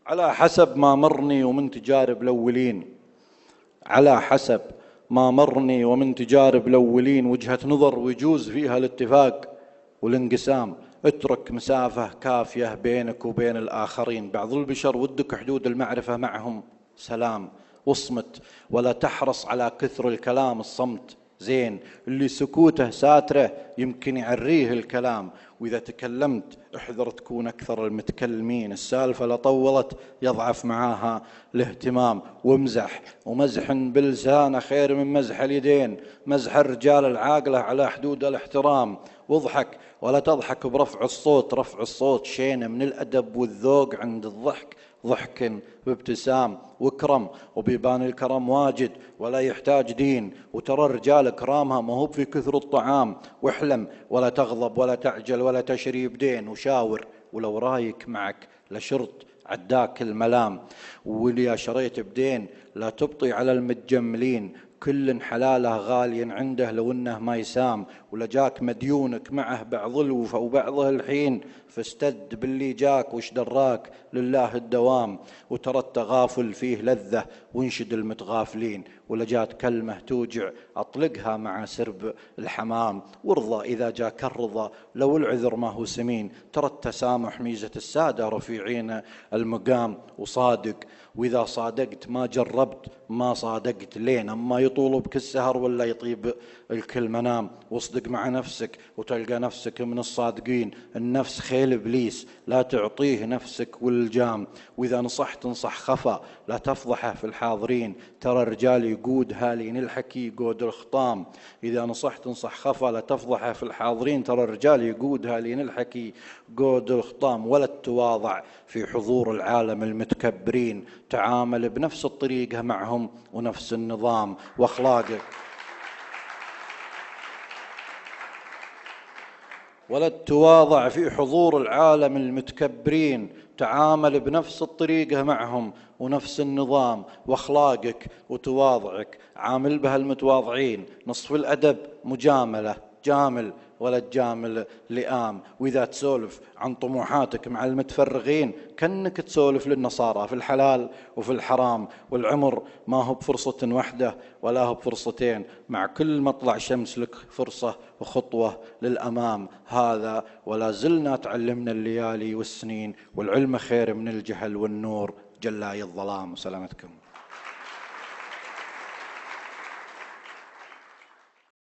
على حسب ما مرني ومن تجارب الأولين، على حسب ما مرني ومن تجارب الأولين، وجهة نظر ويجوز فيها الاتفاق والانقسام. اترك مسافة كافية بينك وبين الآخرين. بعض البشر ودك حدود المعرفة معهم سلام، واصمت ولا تحرص على كثر الكلام. الصمت زين، اللي سكوته ساتره يمكن يعريه الكلام. وإذا تكلمت احذر تكون أكثر المتكلمين. السالفة لطولت يضعف معاها الاهتمام. وامزح، ومزح بلسانه خير من مزح اليدين. مزح الرجال العاقلة على حدود الاحترام. واضحك ولا تضحك برفع الصوت. رفع الصوت شينة من الأدب والذوق. عند الضحك ضحك بابتسام. واكرم، وبيبان الكرم واجد ولا يحتاج دين. وترى الرجال كرامها ما هو في كثر الطعام. واحلم ولا تغضب ولا تعجل ولا تشري بدين. وشاور ولو رايك معك لشرط عداك الملام. واللي شريت بدين لا تبطي على المتجملين. كل حلاله غالي عنده لو انه ما يسام. ولجاك مديونك معه بعض الوفا وبعضه الحين. فاستد باللي جاك وش دراك لله الدوام. وترى التغافل فيه لذة وانشد المتغافلين. ولجات كلمة توجع أطلقها مع سرب الحمام. وارضى إذا جاك الرضا لو العذر ما هو سمين. ترى التسامح ميزة السادة رفيعين المقام. وصادق، وإذا صادقت ما جربت ما صادقت لين. أما يطول بك السهر ولا يطيب الكل منام. واصدق مع نفسك وتلقى نفسك من الصادقين. النفس خيل إبليس لا تعطيه نفسك والجام. وإذا نصحت انصح خفا لا تفضحه في الحاضرين. ترى الرجال يقود هالين الحكي يقود الخطام. إذا نصحت انصح خفا لا تفضحه في الحاضرين. ترى الرجال يقود هالين الحكي يقود الخطام. ولا تواضع في حضور العالم المتكبرين. تعامل بنفس الطريقة معهم ونفس النظام وأخلاقك. ولا تواضع في حضور العالم المتكبرين. تعامل بنفس الطريقة معهم ونفس النظام وأخلاقك وتواضعك. عامل بها المتواضعين. نصف الأدب مجاملة. جامل ولا تجامل لئام. وإذا تسولف عن طموحاتك مع المتفرغين كأنك تسولف للنصارى في الحلال وفي الحرام. والعمر ما هو بفرصة واحدة ولا هو بفرصتين. مع كل مطلع شمس لك فرصة وخطوة للأمام. هذا ولا زلنا تعلمنا الليالي والسنين. والعلم خير من الجهل والنور جلاي الظلام. وسلامتكم.